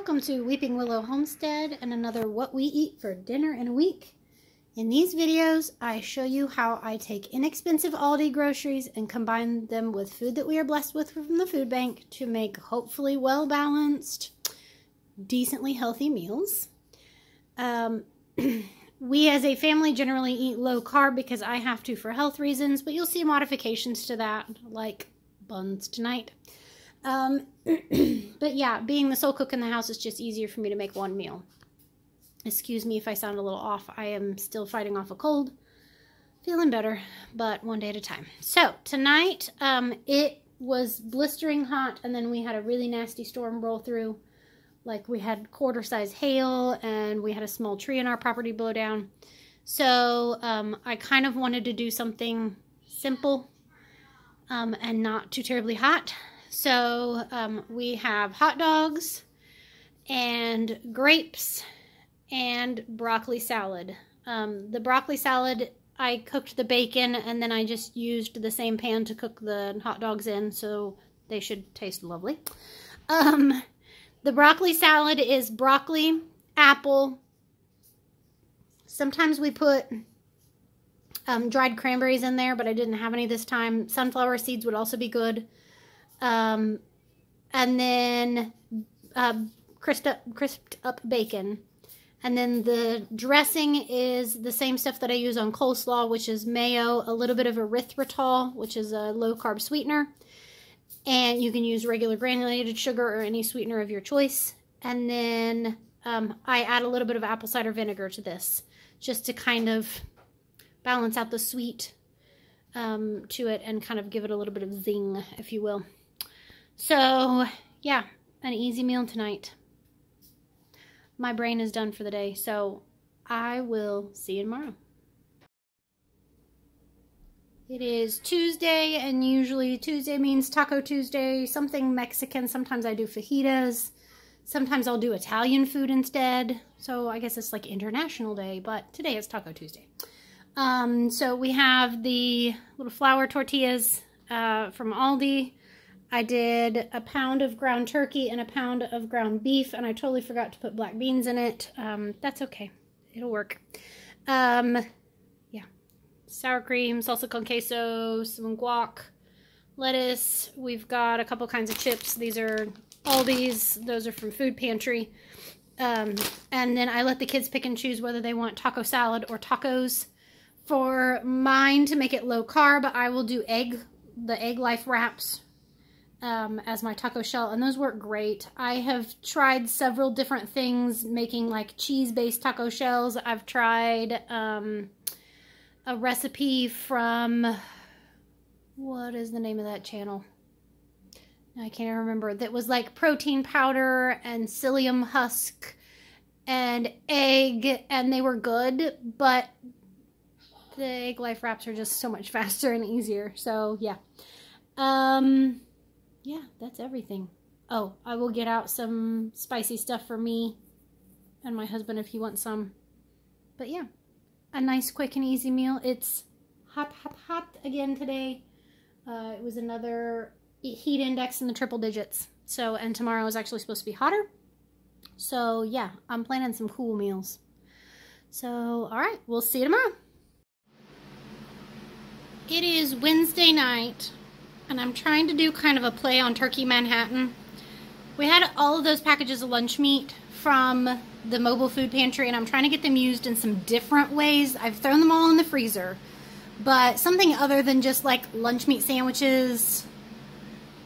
Welcome to Weeping Willow Homestead and another What We Eat for Dinner in a Week. In these videos, I show you how I take inexpensive Aldi groceries and combine them with food that we are blessed with from the food bank to make hopefully well-balanced, decently healthy meals. We as a family generally eat low carb because I have to for health reasons, but you'll see modifications to that, like buns tonight. But yeah, being the sole cook in the house, it's just easier for me to make one meal. Excuse me if I sound a little off. I am still fighting off a cold. Feeling better, but one day at a time. So tonight, it was blistering hot, and then we had a really nasty storm roll through. Like, we had quarter-size hail, and we had a small tree in our property blow down. So I kind of wanted to do something simple and not too terribly hot. So we have hot dogs and grapes and broccoli salad. The broccoli salad, I cooked the bacon and then I just used the same pan to cook the hot dogs in, so they should taste lovely. The broccoli salad is broccoli, apple. Sometimes we put dried cranberries in there, but I didn't have any this time. Sunflower seeds would also be good. And then crisped up bacon. And then the dressing is the same stuff that I use on coleslaw, which is mayo, a little bit of erythritol, which is a low-carb sweetener. And you can use regular granulated sugar or any sweetener of your choice. And then I add a little bit of apple cider vinegar to this, just to kind of balance out the sweet to it and kind of give it a little bit of zing, if you will. So, yeah, an easy meal tonight. My brain is done for the day, so I will see you tomorrow. It is Tuesday, and usually Tuesday means Taco Tuesday, something Mexican. Sometimes I do fajitas. Sometimes I'll do Italian food instead. So I guess it's like International Day, but today is Taco Tuesday. So we have the little flour tortillas from Aldi. I did a pound of ground turkey and a pound of ground beef, and I totally forgot to put black beans in it. That's okay. It'll work. Yeah. Sour cream, salsa con queso, some guac, lettuce. We've got a couple kinds of chips. These are Aldi's. Those are from Food Pantry. And then I let the kids pick and choose whether they want taco salad or tacos. For mine, to make it low carb, I will do the egg life wraps as my taco shell, and those work great. I have tried several different things making like cheese-based taco shells. I've tried a recipe from, what is the name of that channel? I can't remember. That was like protein powder and psyllium husk and egg, and they were good, but the egg life wraps are just so much faster and easier. So yeah. Yeah, that's everything. Oh, I will get out some spicy stuff for me and my husband if he wants some. But yeah, a nice, quick, and easy meal. It's hot, hot, hot again today. It was another heat index in the triple digits. So, and tomorrow is actually supposed to be hotter. So yeah, I'm planning some cool meals. So, all right, we'll see you tomorrow. It is Wednesday night, and I'm trying to do kind of a play on Turkey Manhattan. We had all of those packages of lunch meat from the mobile food pantry, and I'm trying to get them used in some different ways. I've thrown them all in the freezer, but something other than just like lunch meat sandwiches.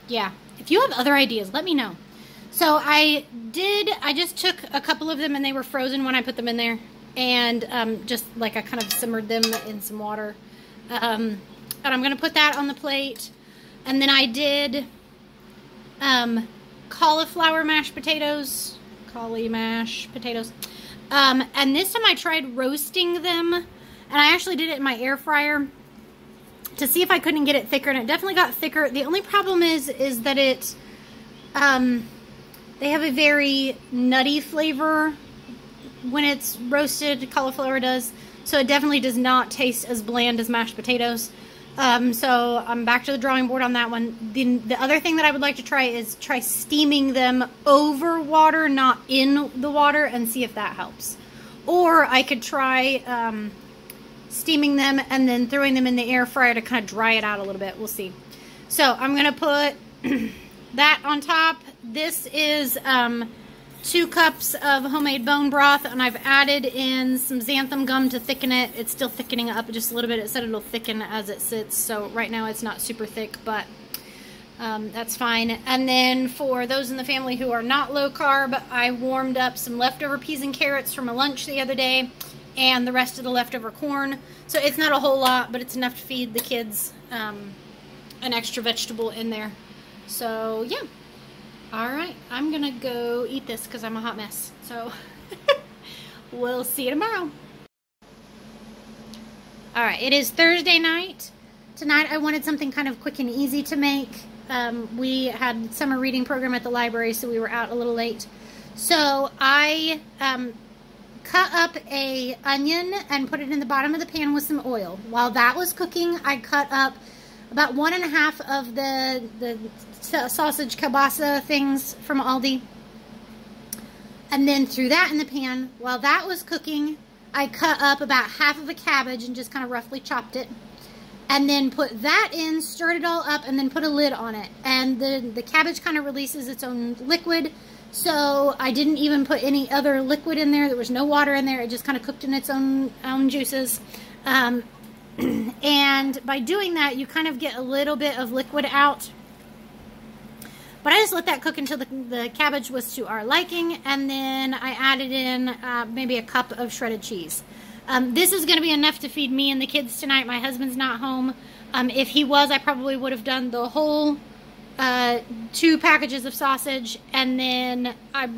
Yeah, if you have other ideas, let me know. So I just took a couple of them, and they were frozen when I put them in there, and just like I kind of simmered them in some water. And I'm going to put that on the plate. And then I did cauliflower mashed potatoes. And this time I tried roasting them. And I actually did it in my air fryer to see if I couldn't get it thicker. And it definitely got thicker. The only problem is that it, they have a very nutty flavor when it's roasted. Cauliflower does. So it definitely does not taste as bland as mashed potatoes. So I'm back to the drawing board on that one. The other thing that I would like to try is try steaming them over water, not in the water, and see if that helps. Or I could try steaming them and then throwing them in the air fryer to kind of dry it out a little bit. We'll see. So I'm going to put that on top. This is 2 cups of homemade bone broth, and I've added in some xanthan gum to thicken it. It's still thickening up just a little bit. It said it'll thicken as it sits, so right now it's not super thick, but that's fine. And then for those in the family who are not low carb, I warmed up some leftover peas and carrots from a lunch the other day, and the rest of the leftover corn. So it's not a whole lot, but it's enough to feed the kids an extra vegetable in there. So yeah. All right, I'm gonna go eat this because I'm a hot mess. So we'll see you tomorrow. All right, it is Thursday night. Tonight I wanted something kind of quick and easy to make. We had summer reading program at the library, so we were out a little late. So I cut up a onion and put it in the bottom of the pan with some oil. While that was cooking, I cut up about 1.5 of the sausage kielbasa things from Aldi, and then threw that in the pan. While that was cooking, I cut up about half of a cabbage and just kind of roughly chopped it, and then put that in, stirred it all up, and then put a lid on it. And the cabbage kind of releases its own liquid, so I didn't even put any other liquid in there. There was no water in there. It just kind of cooked in its own juices. And by doing that, you kind of get a little bit of liquid out. But I just let that cook until the cabbage was to our liking, and then I added in maybe a cup of shredded cheese. This is going to be enough to feed me and the kids tonight. My husband's not home. If he was, I probably would have done the whole 2 packages of sausage, and then I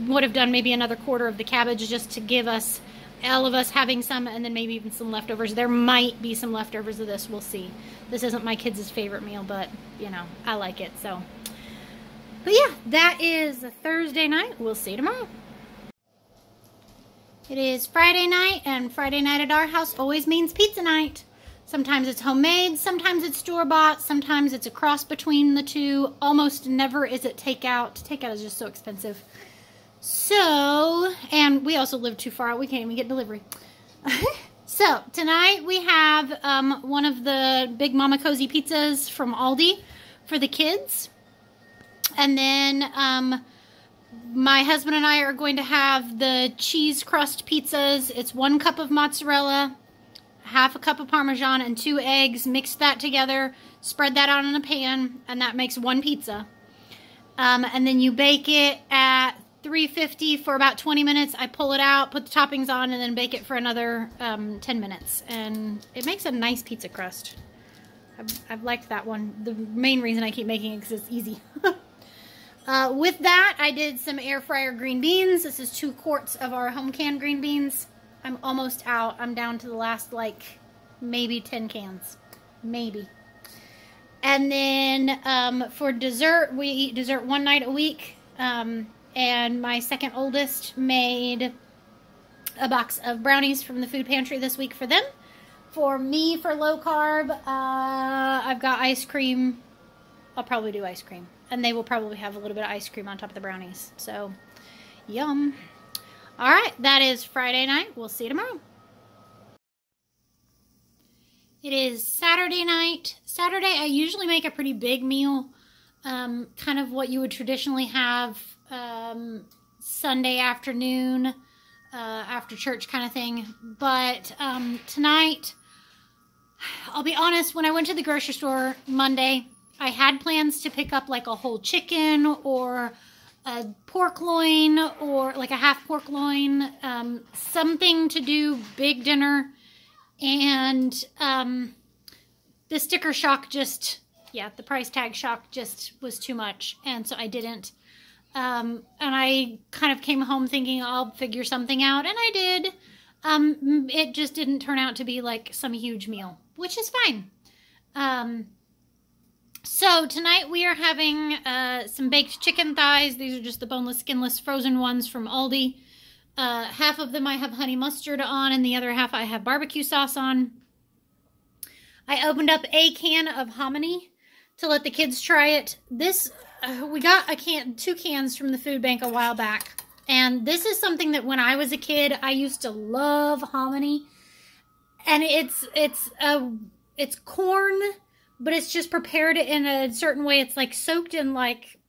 would have done maybe another quarter of the cabbage just to give us, all of us having some, and then maybe even some leftovers. There might be some leftovers of this. We'll see. This isn't my kids' favorite meal, but, you know, I like it, so. But yeah, that is a Thursday night. We'll see you tomorrow. It is Friday night, and Friday night at our house always means pizza night. Sometimes it's homemade, sometimes it's store-bought, sometimes it's a cross between the two. Almost never is it takeout. Takeout is just so expensive. So, and we also live too far out. We can't even get delivery. So, tonight we have one of the Big Mama Cozy pizzas from Aldi for the kids. And then my husband and I are going to have the cheese crust pizzas. It's 1 cup of mozzarella, half a cup of Parmesan, and 2 eggs. Mix that together, spread that out in a pan, and that makes 1 pizza. And then you bake it at 350 for about 20 minutes. I pull it out, put the toppings on, and then bake it for another 10 minutes. And it makes a nice pizza crust. I've liked that one. The main reason I keep making it is because it's easy. With that, I did some air fryer green beans. This is 2 quarts of our home canned green beans. I'm almost out. I'm down to the last, like, maybe 10 cans. Maybe. And then for dessert, we eat dessert 1 night a week. And my second oldest made a box of brownies from the food pantry this week for them. For me, for low carb, I've got ice cream. I'll probably do ice cream. And they will probably have a little bit of ice cream on top of the brownies. So, yum. All right, that is Friday night. We'll see you tomorrow. It is Saturday night. Saturday, I usually make a pretty big meal. Kind of what you would traditionally have Sunday afternoon, after church kind of thing. But tonight, I'll be honest, when I went to the grocery store Monday, I had plans to pick up like a whole chicken or a pork loin or like a half pork loin, something to do big dinner. And the sticker shock just, yeah, the price tag shock just was too much. And so I didn't. And I kind of came home thinking I'll figure something out. And I did. It just didn't turn out to be like some huge meal, which is fine. So tonight we are having some baked chicken thighs. These are just the boneless, skinless, frozen ones from Aldi. Half of them I have honey mustard on, and the other half I have barbecue sauce on. I opened up a can of hominy to let the kids try it. This, we got two cans from the food bank a while back. And this is something that when I was a kid, I used to love hominy. And it's corn, but it's just prepared in a certain way. It's like soaked in like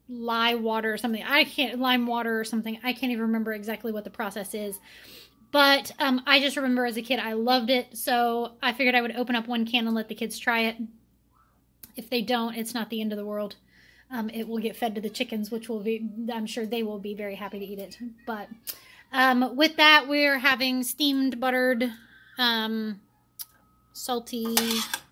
lime water or something. I can't even remember exactly what the process is. But I just remember as a kid, I loved it. So I figured I would open up one can and let the kids try it. If they don't, it's not the end of the world. It will get fed to the chickens, which will be, I'm sure they will be very happy to eat it. But with that, we're having steamed, buttered, salty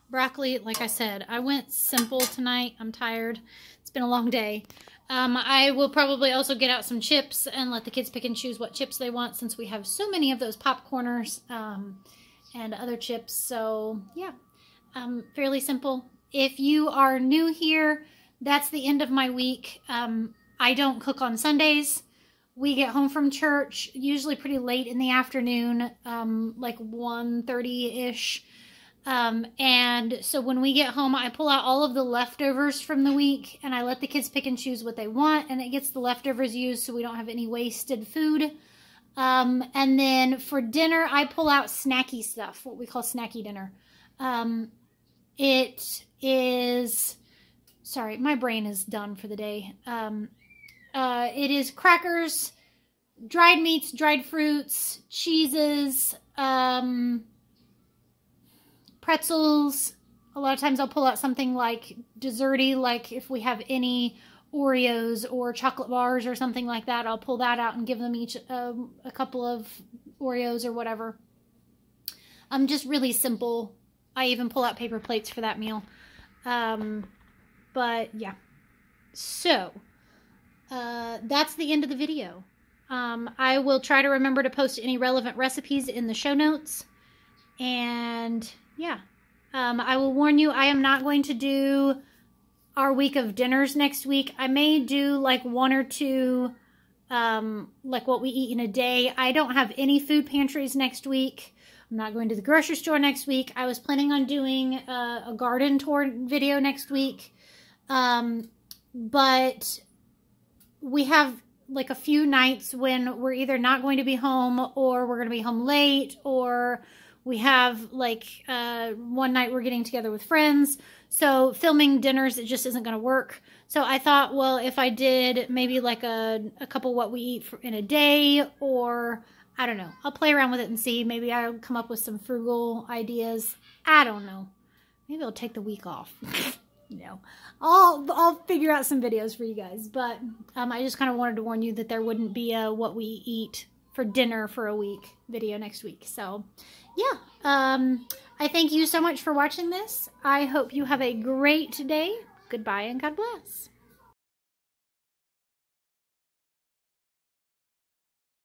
broccoli. Like I said, I went simple tonight. I'm tired. It's been a long day. I will probably also get out some chips and let the kids pick and choose what chips they want, since we have so many of those popcorners and other chips. So yeah, fairly simple. If you are new here, that's the end of my week. I don't cook on Sundays. We get home from church usually pretty late in the afternoon, like 1:30-ish. And so when we get home, I pull out all of the leftovers from the week and I let the kids pick and choose what they want, and it gets the leftovers used so we don't have any wasted food. And then for dinner, I pull out snacky stuff, what we call snacky dinner. It is, sorry, my brain is done for the day. It is crackers, dried meats, dried fruits, cheeses, pretzels. A lot of times I'll pull out something like desserty, like if we have any Oreos or chocolate bars or something like that, I'll pull that out and give them each a couple of Oreos or whatever. Just really simple. I even pull out paper plates for that meal. But yeah. So, that's the end of the video. I will try to remember to post any relevant recipes in the show notes. And yeah, I will warn you, I am not going to do our week of dinners next week. I may do like one or two, like what we eat in a day. I don't have any food pantries next week. I'm not going to the grocery store next week. I was planning on doing a garden tour video next week. But we have like a few nights when we're either not going to be home, or we're going to be home late, or we have like one night we're getting together with friends. So filming dinners, it just isn't going to work. So I thought, well, if I did maybe like a couple what we eat in a day, or I don't know, I'll play around with it and see. Maybe I'll come up with some frugal ideas. I don't know. Maybe I'll take the week off. No, I'll figure out some videos for you guys. But I just kind of wanted to warn you that there wouldn't be a what we eat for dinner for a week video next week. So yeah, I thank you so much for watching this. I hope you have a great day. Goodbye and God bless.